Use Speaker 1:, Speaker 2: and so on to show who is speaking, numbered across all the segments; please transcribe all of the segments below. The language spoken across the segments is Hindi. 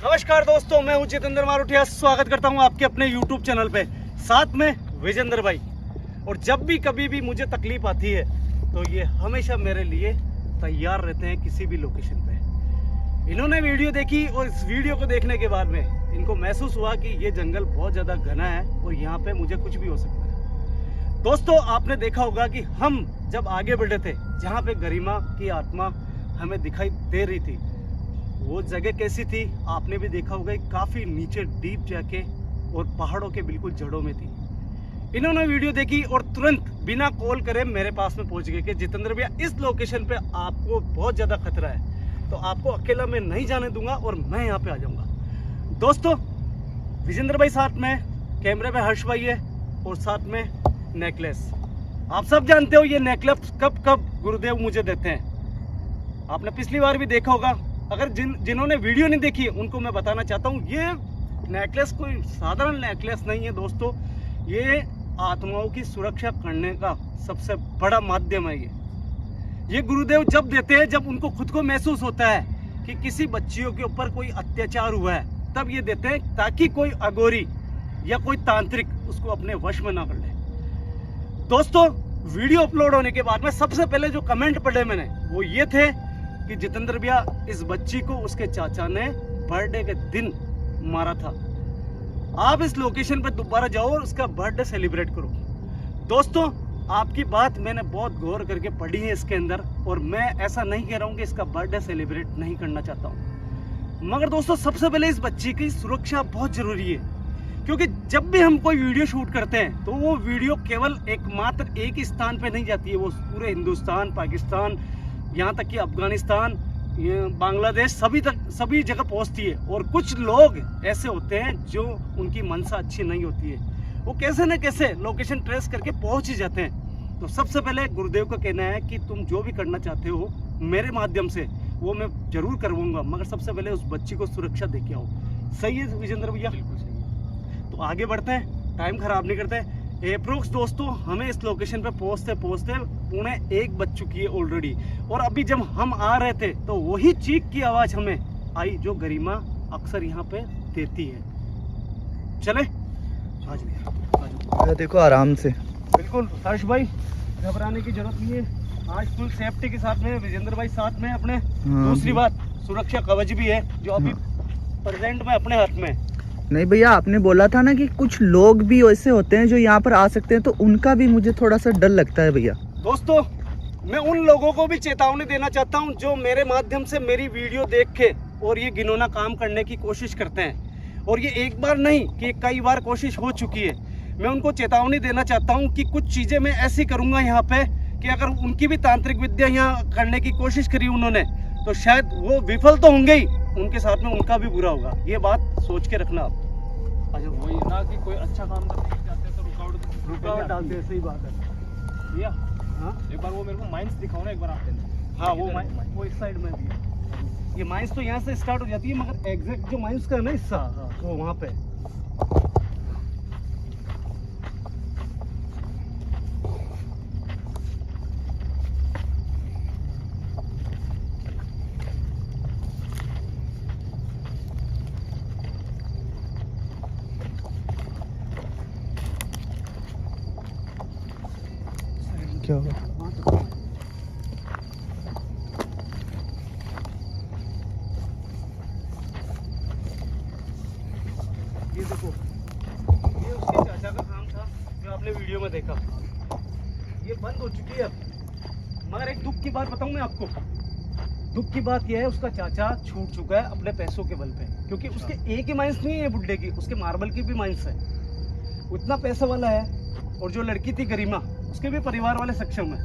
Speaker 1: नमस्कार दोस्तों, मैं हूं जितेंद्र मारुठिया। स्वागत करता हूं आपके अपने YouTube चैनल पे, साथ में विजेंद्र भाई। और जब भी कभी भी मुझे तकलीफ आती है तो ये हमेशा मेरे लिए तैयार रहते हैं किसी भी लोकेशन पे। इन्होंने वीडियो देखी और इस वीडियो को देखने के बाद में इनको महसूस हुआ कि ये जंगल बहुत ज़्यादा घना है और यहाँ पे मुझे कुछ भी हो सकता है। दोस्तों, आपने देखा होगा कि हम जब आगे बढ़े थे, जहाँ पे गरिमा की आत्मा हमें दिखाई दे रही थी, वो जगह कैसी थी आपने भी देखा होगा। काफ़ी नीचे डीप जाके और पहाड़ों के बिल्कुल जड़ों में थी। इन्होंने वीडियो देखी और तुरंत बिना कॉल करे मेरे पास में पहुंच गए कि जितेंद्र भैया, इस लोकेशन पे आपको बहुत ज़्यादा खतरा है, तो आपको अकेला मैं नहीं जाने दूंगा और मैं यहाँ पे आ जाऊँगा। दोस्तों, विजेंद्र भाई साथ में, कैमरे पे हर्ष भाई है और साथ में नेकलेस। आप सब जानते हो ये नेकलेस कब कब गुरुदेव मुझे देते हैं। आपने पिछली बार भी देखा होगा। अगर जिन्होंने वीडियो नहीं देखी उनको मैं बताना चाहता हूँ, ये नेकलेस कोई साधारण नेकलेस नहीं है दोस्तों। ये आत्माओं की सुरक्षा करने का सबसे बड़ा माध्यम है। ये गुरुदेव जब देते हैं, जब उनको खुद को महसूस होता है कि किसी बच्चियों के ऊपर कोई अत्याचार हुआ है, तब ये देते हैं ताकि कोई अघोरी या कोई तांत्रिक उसको अपने वश में ना कर ले। दोस्तों, वीडियो अपलोड होने के बाद में सबसे पहले जो कमेंट पढ़े मैंने वो ये थे कि जितेंद्र भैया, इस बच्ची को उसके चाचा ने बर्थडे के दिन मारा था। आप इस लोकेशन पे दोबारा जाओ और उसका बर्थडे सेलिब्रेट करो। दोस्तों, आपकी बात मैंने बहुत गौर करके पढ़ी है इसके अंदर, और मैं ऐसा नहीं कह रहा हूँ कि इसका बर्थडे सेलिब्रेट नहीं करना चाहता हूँ, मगर दोस्तों सबसे पहले इस बच्ची की सुरक्षा बहुत जरूरी है। क्योंकि जब भी हम कोई वीडियो शूट करते हैं तो वो वीडियो केवल एकमात्र एक ही स्थान पे नहीं जाती है, वो पूरे हिंदुस्तान, पाकिस्तान, यहाँ तक कि अफगानिस्तान, बांग्लादेश, सभी जगह पहुँचती है। और कुछ लोग ऐसे होते हैं जो उनकी मनसा अच्छी नहीं होती है, वो कैसे न कैसे लोकेशन ट्रेस करके पहुँच ही जाते हैं। तो सबसे पहले गुरुदेव का कहना है कि तुम जो भी करना चाहते हो मेरे माध्यम से, वो मैं जरूर करवाऊंगा, मगर सबसे पहले उस बच्ची को सुरक्षा दे के आओ। सही है विजेंद्र भैया? बिल्कुल सही है। तो आगे बढ़ते हैं, टाइम खराब नहीं करते। एप्रोक्स दोस्तों, हमें इस लोकेशन पे पहुंचते पहुंचते 1:15 बज चुकी है ऑलरेडी। और अभी जब हम आ रहे थे तो वही चीख की आवाज हमें आई जो गरिमा अक्सर यहाँ पे देती है। चले आज भैया,
Speaker 2: देखो आराम से।
Speaker 1: बिल्कुल हर्ष भाई, घबराने की जरूरत नहीं है। आज फुल सेफ्टी के साथ में विजेंद्र भाई साथ में अपने। दूसरी बात, सुरक्षा कवच भी है जो अभी प्रेजेंट में अपने हाथ में।
Speaker 2: नहीं भैया, आपने बोला था ना कि कुछ लोग भी ऐसे होते हैं जो यहाँ पर आ सकते हैं, तो उनका भी मुझे थोड़ा सा डर लगता है भैया।
Speaker 1: दोस्तों, मैं उन लोगों को भी चेतावनी देना चाहता हूँ जो मेरे माध्यम से मेरी वीडियो देख के और ये घिनौना काम करने की कोशिश करते हैं, और ये एक बार नहीं कि कई बार कोशिश हो चुकी है। मैं उनको चेतावनी देना चाहता हूँ कि कुछ चीज़ें मैं ऐसी करूँगा यहाँ पे कि अगर उनकी भी तांत्रिक विद्या यहाँ करने की कोशिश करी उन्होंने, तो शायद वो विफल तो होंगे ही, उनके साथ में उनका भी बुरा होगा। ये बात सोच के रखना आप।
Speaker 3: अच्छा, वही ना कि कोई अच्छा काम करने जाते हैं तो रुकावट
Speaker 1: डालते हैं। सही बात है
Speaker 3: भैया।
Speaker 1: हाँ,
Speaker 3: एक बार वो मेरे को माइंस दिखाओ ना, एक बार आपके।
Speaker 1: हाँ, वो इस साइड में भी है। ये माइंस तो यहाँ से स्टार्ट हो जाती है, मगर एग्जैक्ट जो माइंस का है ना हिस्सा, वो वहाँ पे।
Speaker 2: क्या होगा?
Speaker 1: ये देखो, ये उसके चाचा का काम था जो आपने वीडियो में देखा। ये बंद हो चुकी है अब, मगर एक दुख की बात बताऊं मैं आपको। दुख की बात यह है, उसका चाचा छूट चुका है अपने पैसों के बल पे, क्योंकि उसके एक ही माइंस नहीं है बुड्ढे की, उसके मार्बल की भी माइंस है। उतना पैसा वाला है, और जो लड़की थी गरिमा, उसके भी परिवार वाले सक्षम है।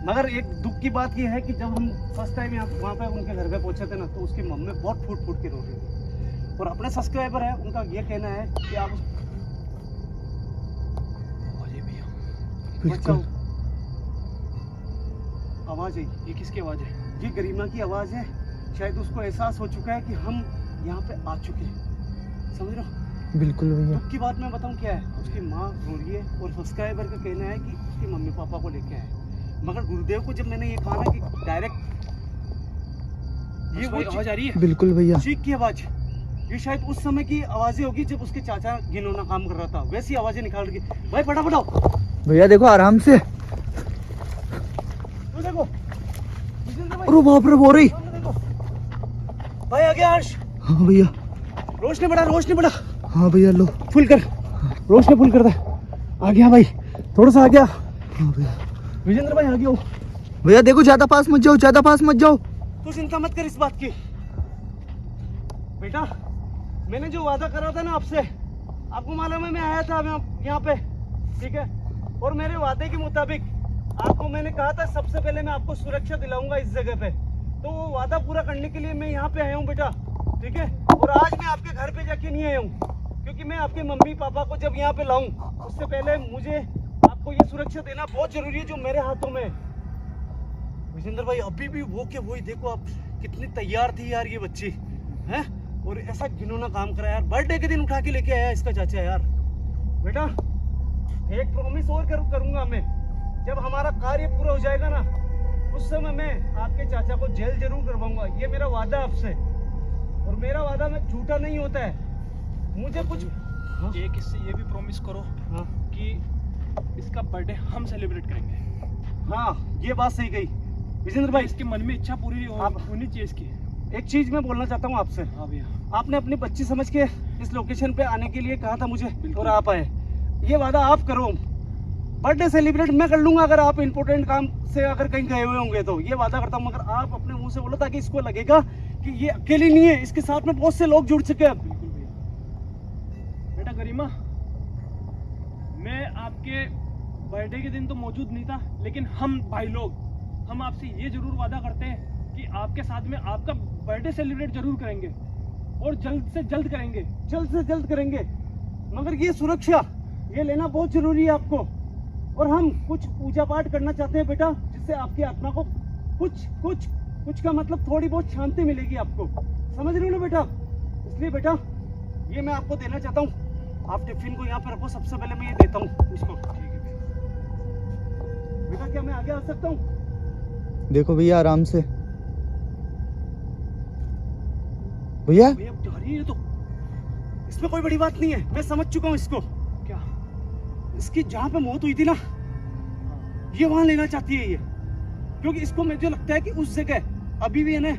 Speaker 1: मगर एक दुख की बात यह है कि जब हम फर्स्ट टाइम यहाँ वहाँ पे उनके घर पे पहुँचे थे ना, तो उसकी मम्मी बहुत फूट फूट के रो रही थी। और अपने सब्सक्राइबर है, उनका ये कहना है कि आप बचाओ। आवाज़ है, ये किसकी आवाज़ है? ये गरिमा की आवाज़ है। शायद उसको एहसास हो चुका है कि हम यहाँ पे आ चुके हैं, समझ रहे हो?
Speaker 2: बिल्कुल भैया।
Speaker 1: दुख की बात मैं बताऊँ क्या है, उसकी माँ रो रही है और सब्सक्राइबर का कहना है कि उसके मम्मी पापा को लेके आए। मगर गुरुदेव को जब मैंने ये कहा ना कि डायरेक्ट ये वो आवाज आ रही है,
Speaker 2: बिल्कुल भैया,
Speaker 1: चीख की आवाज, ये शायद उस समय की आवाजें होगी जब उसके चाचा घिनौना काम कर रहा था, वैसी आवाजें निकाल रही। भाई फटाफट आओ।
Speaker 2: भैया देखो आराम से।
Speaker 1: वो देखो विजेंद्र भाई,
Speaker 2: अरे बाप रे, हो रही।
Speaker 1: सामने देखो भाई, आ गया हर्ष।
Speaker 2: हाँ भैया,
Speaker 1: रोशनी बढ़ा, रोशनी बढ़ा।
Speaker 2: हाँ भैया लो।
Speaker 1: फुल कर, रोशनी फुल कर दे। आ गया भाई, थोड़ा सा आ गया।
Speaker 2: हाँ भैया।
Speaker 1: विजेंद्र भाई आ गया हो।
Speaker 2: भैया देखो ज्यादा पास मत जाओ, ज्यादा पास मत जाओ।
Speaker 1: तू चिंता मत कर इस बात की। बेटा मैंने जो वादा करा था ना आपसे, आपको मालूम है मैं आया था यहाँ पे, ठीक है, और मेरे वादे के मुताबिक आपको मैंने कहा था सबसे पहले मैं आपको सुरक्षा दिलाऊंगा इस जगह पे। तो वो वादा पूरा करने के लिए मैं यहाँ पे आया हूँ बेटा, ठीक है। और आज मैं आपके घर पे जाके नहीं आया हूँ, क्योंकि मैं आपके मम्मी पापा को जब यहाँ पे लाऊं उससे पहले मुझे आपको ये सुरक्षा देना बहुत जरूरी है जो मेरे हाथों में है। विजेंद्र भाई अभी भी वो के वही देखो, आप कितनी तैयार थी यार ये बच्ची, हैं, और ऐसा घिनौना काम करा यार। बर्थडे के दिन उठा के लेके आया इसका चाचा यार। बेटा एक प्रॉमिस और करूंगा मैं, जब हमारा कार्य पूरा हो जाएगा ना उस समय मैं आपके चाचा को जेल जरूर करवाऊंगा, ये मेरा वादा आपसे। और मेरा वादा में झूठा नहीं होता है। मुझे कुछ
Speaker 3: एक इससे ये भी प्रॉमिस करो
Speaker 1: हाँ
Speaker 3: कि इसका बर्थडे हम सेलिब्रेट करेंगे।
Speaker 1: हाँ ये बात सही कही विजेंद्र भाई।
Speaker 3: इसके मन में इच्छा पूरी
Speaker 1: आप-
Speaker 3: होनी चाहिए इसकी।
Speaker 1: एक चीज मैं बोलना चाहता हूँ आपसे,
Speaker 3: हाँ भैया,
Speaker 1: आपने अपनी बच्ची समझ के इस लोकेशन पे आने के लिए कहा था मुझे,
Speaker 3: बिल्कुल।
Speaker 1: और आप आए। ये वादा आप करो, बर्थडे सेलिब्रेट मैं कर लूंगा अगर आप इंपॉर्टेंट काम से अगर कहीं गए हुए होंगे तो, ये वादा करता हूँ। मगर आप अपने मुंह से बोलो ताकि इसको लगेगा कि ये अकेली नहीं है, इसके साथ में बहुत से लोग जुड़ चुके हैं अब।
Speaker 3: बिल्कुल भैया। बेटा गरिमा, मैं आपके बर्थडे के दिन तो मौजूद नहीं था, लेकिन हम भाई लोग हम आपसे ये जरूर वादा करते हैं कि आपके साथ में आपका बर्थडे सेलिब्रेट जरूर करेंगे और जल्द से जल्द करेंगे।
Speaker 1: जल्द से जल्द करेंगे, मगर ये सुरक्षा ये लेना बहुत जरूरी है आपको। और हम कुछ पूजा पाठ करना चाहते हैं बेटा, जिससे आपकी आत्मा को कुछ का मतलब थोड़ी बहुत शांति मिलेगी आपको, समझ रहे हो ना बेटा। इसलिए बेटा ये मैं आपको देना चाहता हूँ, आप टिफिन को यहाँ पे रखो, सबसे पहले मैं ये देता हूँ इसको। बेटा क्या मैं आगे आ सकता हूँ?
Speaker 2: देखो भैया आराम से। भैया
Speaker 3: भैया जा रही है तो
Speaker 1: इसमें कोई बड़ी बात नहीं है, मैं समझ चुका हूँ इसको।
Speaker 3: क्या?
Speaker 1: इसकी जहाँ पे मौत हुई थी ना, ये वहां लेना चाहती है ये, क्योंकि इसको मुझे लगता है कि उस जगह अभी भी है ना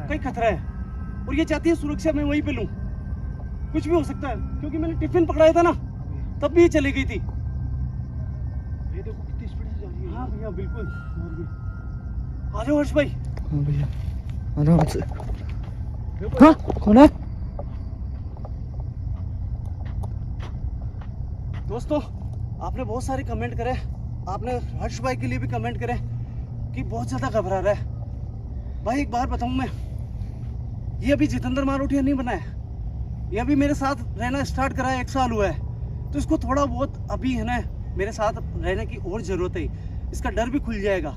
Speaker 1: कहीं खतरा है, और ये चाहती है सुरक्षा मैं वहीं पे लूं। कुछ भी हो सकता है, क्योंकि मैंने टिफिन पकड़ाया था ना तब भी ये चली गई थी।
Speaker 3: ये देखो कितनी स्पीड से जा रही है।
Speaker 1: हाँ भैया बिल्कुल। आ जाओ हर्ष भाई।
Speaker 2: हाँ भैया आराम से। हाँ कौन है?
Speaker 1: दोस्तों आपने बहुत सारे कमेंट करे, आपने हर्ष भाई के लिए भी कमेंट करे कि बहुत ज्यादा घबरा रहा है। भाई एक बार बताऊं मैं, ये अभी जितेंद्र मारोटिया नहीं बना है, ये अभी मेरे साथ रहना स्टार्ट करा है, 1 साल हुआ है। तो इसको थोड़ा बहुत अभी है ना मेरे साथ रहने की और जरूरत है, इसका डर भी खुल जाएगा।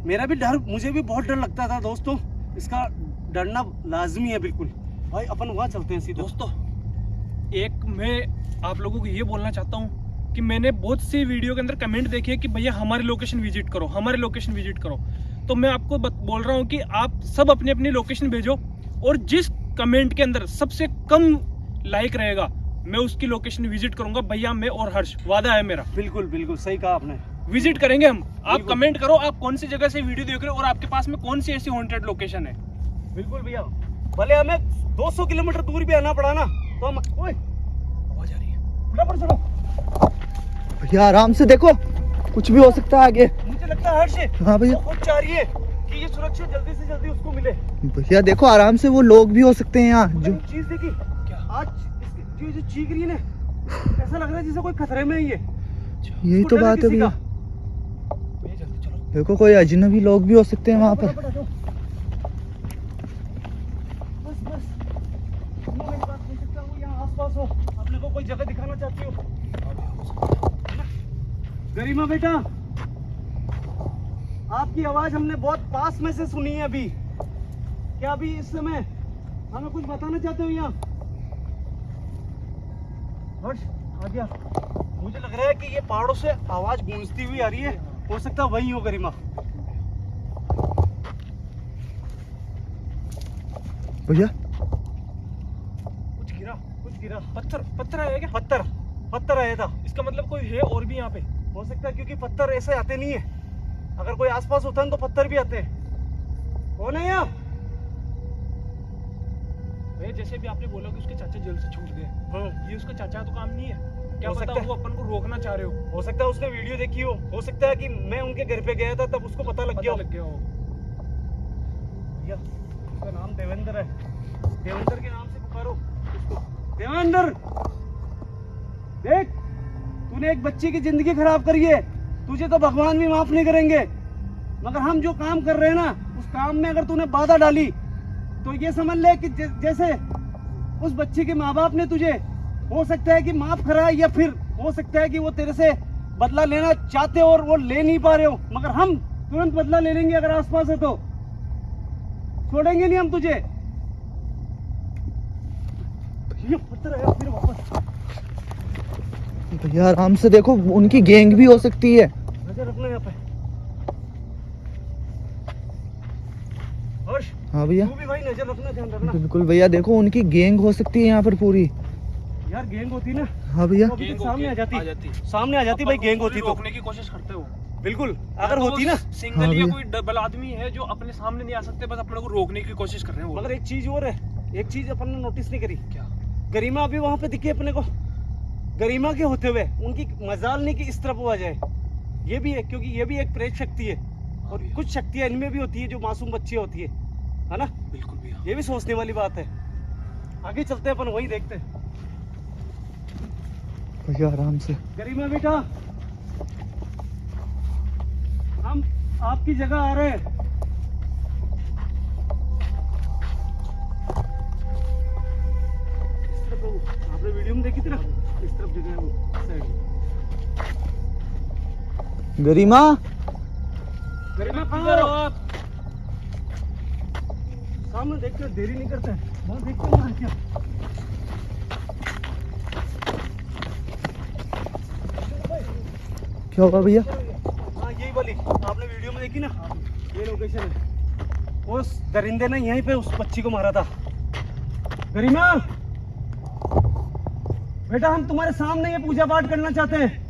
Speaker 1: मेरा भी डर, मुझे भी बहुत डर लगता था दोस्तों, इसका डरना लाजमी है बिल्कुल। भाई अपन वहाँ चलते हैं सीधा।
Speaker 3: दोस्तों एक मैं आप लोगों को ये बोलना चाहता हूँ कि मैंने बहुत सी वीडियो के अंदर कमेंट देखे कि भैया हमारी लोकेशन विजिट करो, हमारी लोकेशन विजिट करो। तो मैं आपको बोल रहा हूँ कि आप सब अपनी अपनी लोकेशन भेजो, और जिस कमेंट के अंदर सबसे कम लाइक रहेगा मैं उसकी लोकेशन विजिट करूंगा। भैया मैं और हर्ष, वादा है मेरा।
Speaker 1: बिल्कुल बिल्कुल सही कहा आपने,
Speaker 3: विजिट करेंगे हम। आप
Speaker 1: बिल्कुल।
Speaker 3: कमेंट करो आप कौन सी जगह से वीडियो देख रहे हो और आपके पास में कौन सी ऐसी हॉन्टेड लोकेशन है।
Speaker 1: बिल्कुल भैया। भले हमें 200 किलोमीटर दूर भी आना पड़ा ना तो हम, ओए
Speaker 3: आवाज आ रही है।
Speaker 1: फटाफट चलो।
Speaker 2: भैया आराम से, देखो कुछ भी हो सकता है आगे।
Speaker 1: मुझे लगता है हर्ष
Speaker 2: हाँ भैया।
Speaker 1: बहुत चाह रही है कि ये सुरक्षा जल्दी से जल्दी उसको मिले।
Speaker 2: भैया देखो आराम से, वो लोग भी हो सकते हैं यहाँ
Speaker 1: जो
Speaker 2: जो।
Speaker 1: चीज देखी
Speaker 3: क्या?
Speaker 1: आज इसकी जो चीख रही है ना, ऐसा लग रहा है जैसे कोई खतरे में है ये।
Speaker 2: यही
Speaker 1: इसको
Speaker 2: तो
Speaker 1: डर
Speaker 2: बात है
Speaker 1: किसी
Speaker 2: भैया।
Speaker 1: का।
Speaker 3: भैया जल्दी चलो।
Speaker 2: देखो कोई अजनबी लोग भी हो सकते हैं वहाँ पर।
Speaker 1: फटाफट आ जाओ। बस बस वो मेरी बात सुन सकता है, वो यहाँ आसपास हो, अपने को कोई जगह दिखाना चाहती हो। गरिमा बेटा, आपकी आवाज हमने बहुत पास में से सुनी है अभी। क्या अभी इस समय हमें कुछ बताना चाहते हो यहाँ? हर्ष आ गया। मुझे लग रहा है कि ये पहाड़ों से आवाज गूंजती हुई आ रही है, हो सकता है वही हो गरिमा।
Speaker 2: भैया
Speaker 1: कुछ गिरा।
Speaker 3: पत्थर आया क्या?
Speaker 1: पत्थर आया था।
Speaker 3: इसका मतलब कोई है और भी यहाँ पे?
Speaker 1: हो सकता है, क्योंकि पत्थर ऐसे आते नहीं है। अगर कोई आसपास होता है तो पत्थर भी आते हैं। कौन है यहाँ?
Speaker 3: भैया जैसे भी आपने बोला कि उसके चाचा जेल से छूट गए, ये उसका चाचा तो काम नहीं है क्या?
Speaker 1: हो
Speaker 3: पता
Speaker 1: सकता है।
Speaker 3: वो अपन को रोकना चाह रहे हो
Speaker 1: सकता है उसने वीडियो देखी हो सकता है कि मैं उनके घर पे गया था तब उसको पता लग गया हो। भैया उसका नाम देवेंद्र है। देवेंद्र के नाम से पुकारो उसको। देवेंद्र, देख तूने एक बच्चे की जिंदगी खराब करी है। तुझे तो भगवान भी माफ नहीं करेंगे, मगर हम जो काम कर रहे हैं ना, उस काम में अगर तूने बाधा डाली तो ये समझ ले कि जैसे उस बच्चे के माँ बाप ने तुझे हो सकता है कि माफ करा, या फिर हो सकता है कि वो तेरे से बदला लेना चाहते हो और वो ले नहीं पा रहे हो, मगर हम तुरंत बदला ले लेंगे। अगर आसपास है तो छोड़ेंगे नहीं हम तुझे। ये पत्थर आया फिर वापस।
Speaker 2: भैया आराम से देखो, उनकी गैंग भी हो सकती है।
Speaker 1: नजर रखना यहाँ पे। हर्ष,
Speaker 2: हाँ भैया
Speaker 1: तू भी भाई नजर रखना, ध्यान रखना।
Speaker 2: बिल्कुल भैया, देखो उनकी गैंग हो सकती है यहाँ पर पूरी।
Speaker 1: यार गैंग होती ना,
Speaker 2: हाँ भैया,
Speaker 1: तो अभी तक सामने आ जाती। सामने आ जाती भाई, गैंग होती तो।
Speaker 3: रोकने की कोशिश करते हो
Speaker 1: बिल्कुल, अगर होती ना।
Speaker 3: सिंगल
Speaker 2: हाँ
Speaker 3: या
Speaker 2: भैया।
Speaker 3: कोई डबल आदमी है जो अपने सामने नहीं आ सकते, बस अपने को रोकने की कोशिश कर रहे हैं वो।
Speaker 1: मगर एक चीज और है, एक चीज अपन ने नोटिस नहीं करी।
Speaker 3: क्या?
Speaker 1: गरिमा अभी वहां पे दिखी अपने को। गरिमा के होते हुए उनकी मजाल नहीं कि इस तरफ वो आ जाए। ये भी है, क्योंकि ये भी एक प्रेत शक्ति है, और कुछ शक्तियां इनमें भी होती है जो मासूम बच्ची होती है ना।
Speaker 3: बिल्कुल भैया,
Speaker 1: ये भी सोचने वाली बात है। आगे चलते हैं अपन, वही देखते हैं।
Speaker 2: भैया आराम से।
Speaker 1: गरिमा बेटा, हम आपकी जगह आ रहे हैं। इस तरफ आपने वीडियो में देखी थी ना, इस तरफ जगह है वो साइड।
Speaker 2: गरिमा,
Speaker 1: गरिमा कहाँ हो आप? सामने देखते हैं, देरी नहीं करते हैं। वहाँ देखते हैं क्या।
Speaker 2: क्या होगा भैया?
Speaker 1: हाँ यही वाली आपने वीडियो में देखी ना, ये लोकेशन है। उस दरिंदे ने यहीं पे उस बच्ची को मारा था। गरिमा बेटा, हम तुम्हारे सामने ये पूजा पाठ करना चाहते हैं।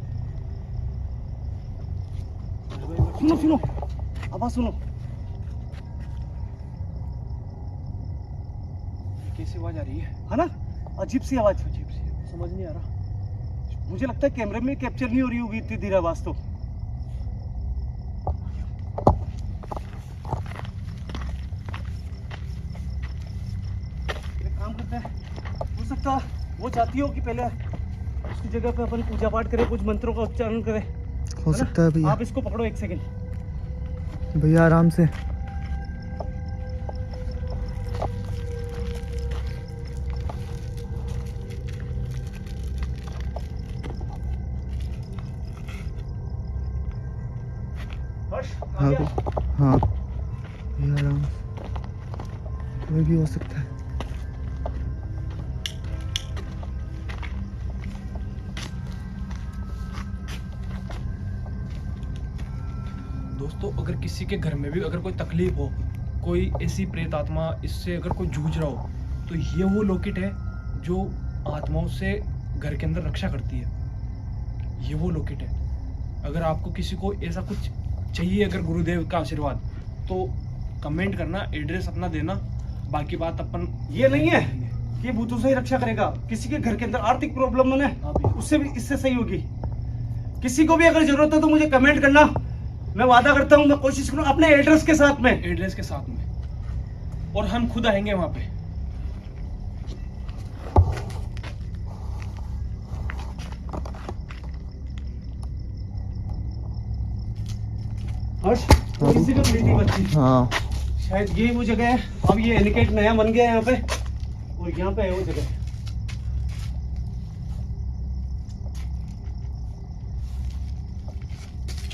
Speaker 1: सुनो सुनो, आवाज सुनो।
Speaker 3: कैसी आवाज आ रही
Speaker 1: है ना, अजीब सी आवाज।
Speaker 3: अजीब सी, समझ नहीं आ रहा।
Speaker 1: मुझे लगता है कैमरे में कैप्चर नहीं हो रही होगी इतनी देर आवाज तो। एक काम करते हैं, हो सकता है वो चाहती हो कि पहले उसकी जगह पे अपन पूजा पाठ करें, कुछ मंत्रों का उच्चारण करें।
Speaker 2: हो सकता है भैया।
Speaker 1: आप इसको पकड़ो एक सेकंड।
Speaker 2: भैया आराम से। हाँ
Speaker 1: गया?
Speaker 2: हाँ भैया आराम से, कोई भी हो सकता है।
Speaker 3: दोस्तों, अगर किसी के घर में भी अगर कोई तकलीफ हो, कोई ऐसी प्रेत आत्मा इससे अगर कोई जूझ रहा हो, तो ये वो लॉकेट है जो आत्माओं से घर के अंदर रक्षा करती है। ये वो लॉकेट है। अगर आपको किसी को ऐसा कुछ चाहिए, अगर गुरुदेव का आशीर्वाद, तो कमेंट करना, एड्रेस अपना देना, बाकी बात अपन। ये नहीं है कि भूतों से ही रक्षा करेगा। किसी के घर के अंदर आर्थिक प्रॉब्लम है, उससे भी इससे सही होगी। किसी को भी अगर जरूरत है तो मुझे कमेंट करना, मैं वादा करता हूँ, मैं कोशिश करूँ अपने एड्रेस के साथ में, और हम खुद आएंगे वहां पे। हर्ष, किसी को मिली थी बच्ची,
Speaker 2: हाँ
Speaker 3: शायद ये वो जगह है। अब ये एनिकेट नया बन गया है यहाँ पे, और यहाँ पे है वो जगह।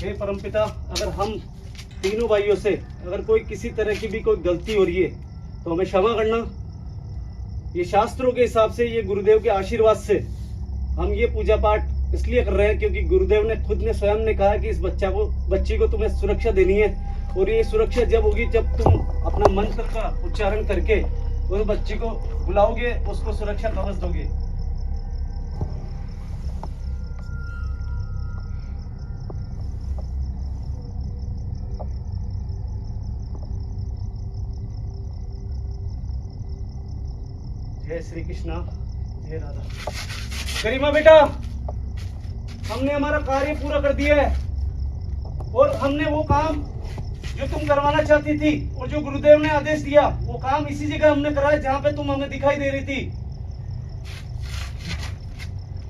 Speaker 3: हे परमपिता, अगर हम तीनों भाइयों से अगर कोई किसी तरह की भी कोई गलती हो रही है तो हमें क्षमा करना। ये शास्त्रों के हिसाब से, ये गुरुदेव के आशीर्वाद से हम ये पूजा पाठ इसलिए कर रहे हैं क्योंकि गुरुदेव ने खुद ने स्वयं ने कहा कि इस बच्ची को तुम्हें सुरक्षा देनी है, और ये सुरक्षा जब होगी जब तुम अपना मंत्र का उच्चारण करके उस बच्ची को बुलाओगे, उसको सुरक्षा कवच दोगे।
Speaker 1: जय श्री कृष्णा, जय राधा। गरिमा बेटा, हमने हमारा कार्य पूरा कर दिया है और हमने वो काम जो तुम करवाना चाहती थी और जो गुरुदेव ने आदेश दिया वो काम इसी जगह हमने करा है जहाँ पे तुम हमें दिखाई दे रही थी।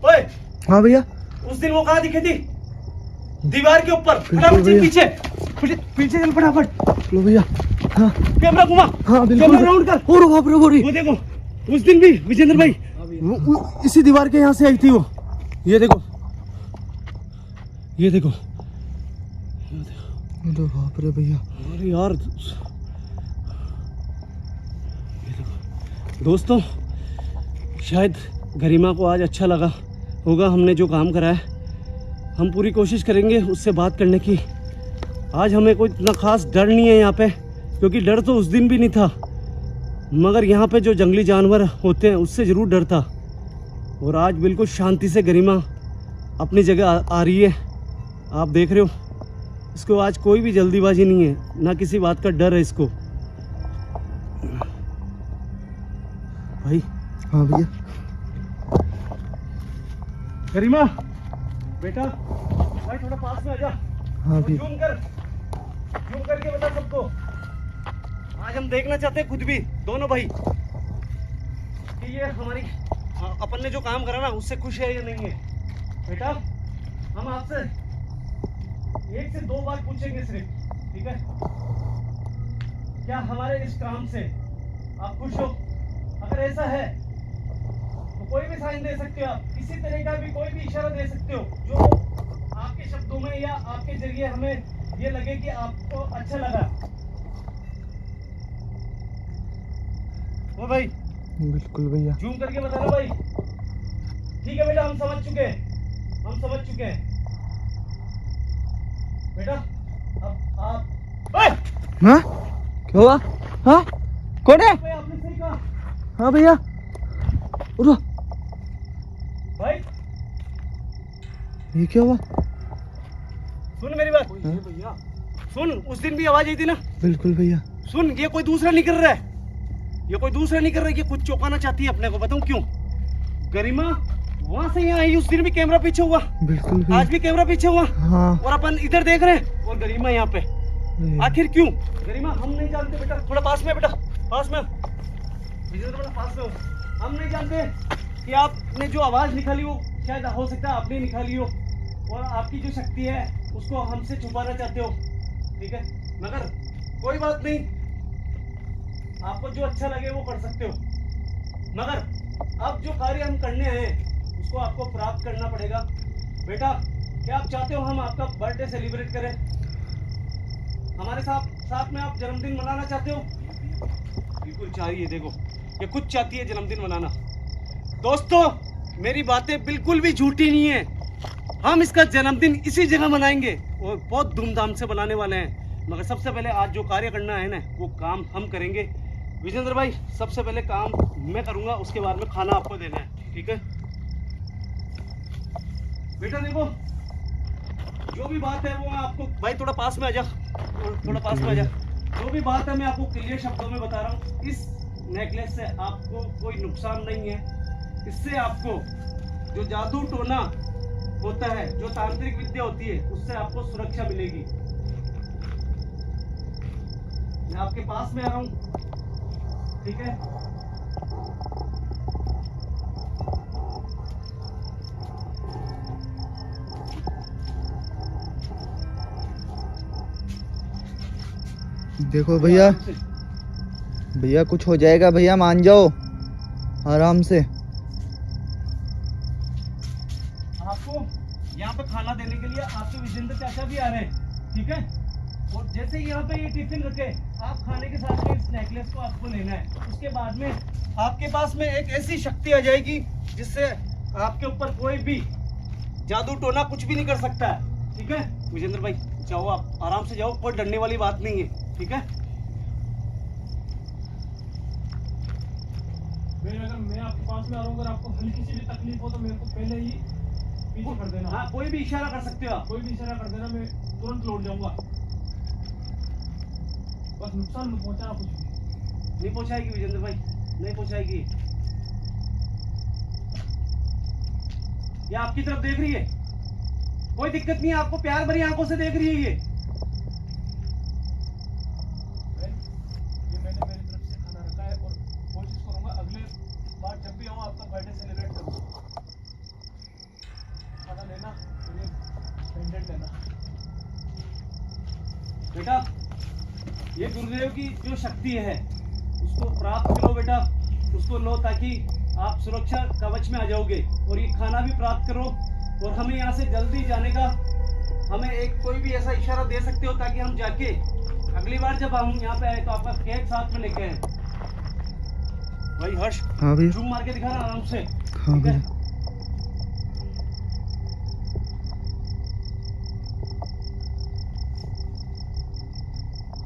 Speaker 1: ओए,
Speaker 2: हाँ भैया।
Speaker 1: उस दिन वो कहाँ दिखी थी? दीवार के ऊपर।
Speaker 2: बिल्कुल भैया।
Speaker 1: पीछे पीछे पीछे चल फटाफट।
Speaker 2: लो भैया। हाँ
Speaker 1: कैमरा घुमा।
Speaker 2: हाँ बिल्कुल।
Speaker 1: कैमरा राउंड कर।
Speaker 2: और बाप रे बोरी।
Speaker 1: वो देखो, उस दिन भी विजेंद्र भाई वो इसी दीवार के यहाँ से आई थी वो। ये देखो, ये देखो।
Speaker 2: अरे बाप रे भैया।
Speaker 1: अरे यार, ये देखो दोस्तों, शायद गरिमा को आज अच्छा लगा होगा हमने जो काम करा है। हम पूरी कोशिश करेंगे उससे बात करने की। आज हमें कोई इतना खास डर नहीं है यहाँ पे, क्योंकि डर तो उस दिन भी नहीं था, मगर यहाँ पे जो जंगली जानवर होते हैं उससे ज़रूर डर था। और आज बिल्कुल शांति से गरिमा अपनी जगह आ रही है। आप देख रहे हो, इसको आज कोई भी जल्दीबाजी नहीं है, ना किसी बात का डर है इसको। भाई।
Speaker 2: हाँ भैया।
Speaker 1: गरिमा बेटा, भाई थोड़ा पास में आ जा।
Speaker 2: हाँ भैया।
Speaker 1: जूम करके बता सबको। आज हम देखना चाहते हैं खुद भी, दोनों भाई, कि ये हमारी अपन ने जो काम करा ना उससे खुश है या नहीं है। बेटा, हम आपसे 1 से 2 बार पूछेंगे सिर्फ, ठीक है? क्या हमारे इस काम से आप खुश हो? अगर ऐसा है तो कोई भी साइन दे सकते हो आप, किसी तरह का भी कोई भी इशारा दे सकते हो जो आपके शब्दों में या आपके जरिए हमें ये लगे कि आपको अच्छा लगा। ओ भाई,
Speaker 2: बिल्कुल भैया।
Speaker 1: जूम करके बताना भाई। ठीक है बेटा, हम समझ चुके हैं, हम समझ चुके हैं। बेटा अब आप। ओए!
Speaker 2: हाँ क्या हुआ? हाँ कौन है?
Speaker 1: भाई आपने सही कहा
Speaker 2: हाँ भैया। उठो।
Speaker 1: भाई।
Speaker 2: ये क्या हुआ?
Speaker 1: सुन मेरी बात भैया, सुन, उस दिन भी आवाज आई थी ना?
Speaker 2: बिल्कुल भैया।
Speaker 1: सुन, ये कोई दूसरा नहीं कर रहा है, ये कोई दूसरा नहीं कर रहा है, ये कुछ चौंकाना चाहती है अपने को। बताऊं क्यों? गरिमा वहां से यहाँ आई, उस दिन भी कैमरा पीछे हुआ,
Speaker 2: बिल्कुल भैया।
Speaker 1: आज भी कैमरा पीछे हुआ,
Speaker 2: हाँ।
Speaker 1: और अपन इधर देख रहे हैं और गरिमा यहाँ पे। आखिर क्यों? गरिमा हम नहीं जानते बेटा, थोड़ा पास में बेटा, पास में विजेंद्र बेटा, पास में हो। हम नहीं जानते कि आपने जो आवाज निकाली वो शायद हो सकता है आपने निकाली हो, और आपकी जो शक्ति है उसको हमसे छुपाना चाहते हो, ठीक है? मगर कोई बात नहीं, आपको जो अच्छा लगे वो कर सकते हो, मगर अब जो कार्य हम करने आए हैं उसको आपको प्राप्त करना पड़ेगा। बेटा, क्या आप चाहते हो हम आपका बर्थडे सेलिब्रेट करें? हमारे साथ में आप जन्मदिन मनाना चाहते हो? बिल्कुल चाहिए, देखो ये खुद चाहती है जन्मदिन मनाना। दोस्तों, मेरी बातें बिल्कुल भी झूठी नहीं है। हम इसका जन्मदिन इसी जगह मनाएंगे और बहुत धूमधाम से मनाने वाले हैं। मगर सबसे पहले आज जो कार्य करना है ना, वो काम हम करेंगे। विजेंद्र भाई, सबसे पहले काम मैं करूंगा, उसके बाद में खाना आपको देना है, ठीक है? बेटा देखो, जो भी बात है वो मैं आपको, भाई थोड़ा पास में आ जा, थोड़ा पास में आ जा। जो भी बात है मैं आपको क्लियर शब्दों में बता रहा हूँ। इस नेकलेस से आपको कोई नुकसान नहीं है। इससे आपको जो जादू टोना होता है, जो तांत्रिक विद्या होती है, उससे आपको सुरक्षा मिलेगी। मैं आपके पास में आ रहा हूँ, ठीक है?
Speaker 2: देखो भैया, भैया कुछ हो जाएगा भैया, मान जाओ आराम से।
Speaker 1: आपको यहाँ पे खाना देने के लिए आपके विजेंद्र चाचा भी आ रहे हैं, ठीक है? और जैसे ही यहाँ पे ये टिफिन रखे, आप खाने के साथ में इस नेकलेस को आपको लेना है। उसके बाद में आपके पास में एक ऐसी शक्ति आ जाएगी जिससे आपके ऊपर कोई भी जादू टोना कुछ भी नहीं कर सकता है, ठीक है? विजेंद्र भाई जाओ, आप आराम से जाओ, कोई डरने वाली बात नहीं है, ठीक है?
Speaker 3: अगर मैं आपके पास में आ रहा हूँ, अगर आपको हल्की सी भी तकलीफ हो तो मेरे को पहले ही पीछे कर देना।
Speaker 1: हाँ, कोई भी इशारा कर सकते हो आप,
Speaker 3: कोई भी इशारा कर देना, मैं तुरंत लौट जाऊंगा। बस नुकसान मत पहुंचाना कुछ भी।
Speaker 1: नहीं पहुंचाएगी विजेंद्र भाई, नहीं पहुंचाएगी। ये आपकी तरफ देख रही है, कोई दिक्कत नहीं है, आपको प्यार भरी आंखों से देख रही है ये।
Speaker 3: मैंने मेरी तरफ से खाना रखा है और कोशिश करूंगा अगले बार जब भी आऊँ आपका बर्थडे सेलिब्रेट करूँ। खाना लेना, पेंडेंट लेना।
Speaker 1: बेटा ये गुरुदेव की जो शक्ति है उसको प्राप्त करो बेटा, उसको लो ताकि आप सुरक्षा कवच में आ जाओगे। और ये खाना भी प्राप्त करो और हमें यहाँ से जल्दी जाने का, हमें एक कोई भी ऐसा इशारा दे सकते हो ताकि हम जाके अगली बार जब हम यहाँ पे आए तो आपका केक साथ में लेके आए। भाई हर्ष,
Speaker 2: हाँ भैया।
Speaker 1: जूम मार के दिखाना आराम से।
Speaker 2: हाँ
Speaker 1: ठीक है?
Speaker 2: भैया।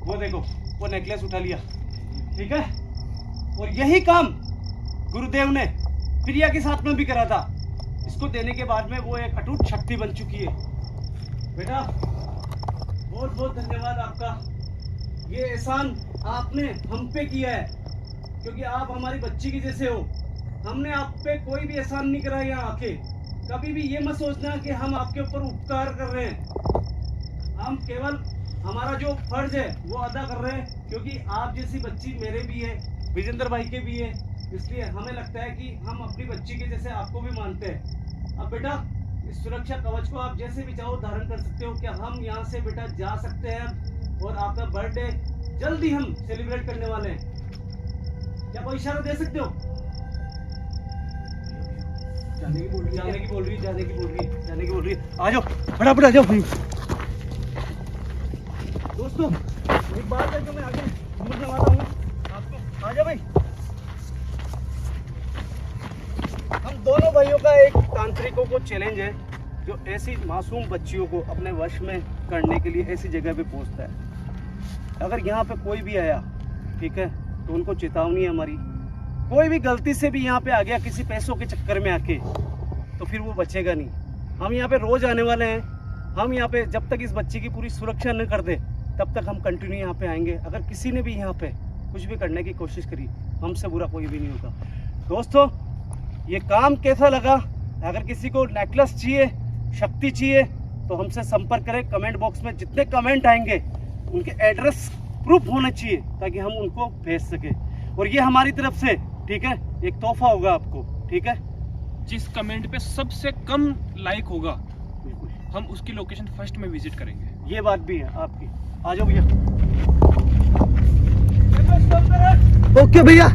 Speaker 1: वो देखो, वो नेकलेस उठा लिया, ठीक है। और यही काम गुरुदेव ने प्रिया के साथ में भी करा था। इसको देने के बाद में वो एक अटूट शक्ति बन चुकी है। बेटा बहुत बहुत धन्यवाद आपका, ये एहसान आपने हम पे किया है, क्योंकि आप हमारी बच्ची की जैसे हो। हमने आप पे कोई भी एहसान नहीं करा यहाँ आके। कभी भी ये मत सोचना कि हम आपके ऊपर उपकार कर रहे हैं। हम केवल हमारा जो फर्ज है वो अदा कर रहे हैं, क्योंकि आप जैसी बच्ची मेरे भी है, विजेंद्र भाई के भी है, इसलिए हमें लगता है कि हम अपनी बच्ची के जैसे आपको भी मानते हैं। अब बेटा इस सुरक्षा कवच को आप जैसे भी चाहो धारण कर सकते हो। क्या हम यहाँ से बेटा जा सकते हैं और आपका बर्थडे जल्दी हम सेलिब्रेट करने वाले हैं। क्या कोई इशारा दे सकते हो? जाने की बोल रही है, जाने की बोल रही है, जाने की बोल रही है, जाने की बोल रही है। आ जाओ फटाफट आ जाओ दोस्तों, एक बात है जो मैं आगे समझ आता हूँ आपको। आ जाओ भाई। हम दोनों भाइयों का एक तांत्रिकों को चैलेंज है जो ऐसी मासूम बच्चियों को अपने वश में करने के लिए ऐसी जगह पे पहुंचता है। अगर यहाँ पे कोई भी आया, ठीक है, तो उनको चेतावनी है हमारी, कोई भी गलती से भी यहाँ पे आ गया किसी पैसों के चक्कर में आके, तो फिर वो बचेगा नहीं। हम यहाँ पे रोज आने वाले हैं। हम यहाँ पे जब तक इस बच्ची की पूरी सुरक्षा न कर दे तब तक हम कंटिन्यू यहाँ पे आएंगे। अगर किसी ने भी यहाँ पे कुछ भी करने की कोशिश करी, हमसे बुरा कोई भी नहीं होगा। दोस्तों ये काम कैसा लगा? अगर किसी को नेकलेस चाहिए, शक्ति चाहिए, तो हमसे संपर्क करें। कमेंट बॉक्स में जितने कमेंट आएंगे उनके एड्रेस प्रूफ होना चाहिए ताकि हम उनको भेज सके। और ये हमारी तरफ से, ठीक है, एक तोहफा होगा आपको, ठीक है।
Speaker 3: जिस कमेंट पे सबसे कम लाइक होगा
Speaker 1: बिल्कुल,
Speaker 3: हम उसकी लोकेशन फर्स्ट में विजिट करेंगे।
Speaker 1: ये बात भी है आपकी। आ जाओ भैया।
Speaker 2: ओके भैया।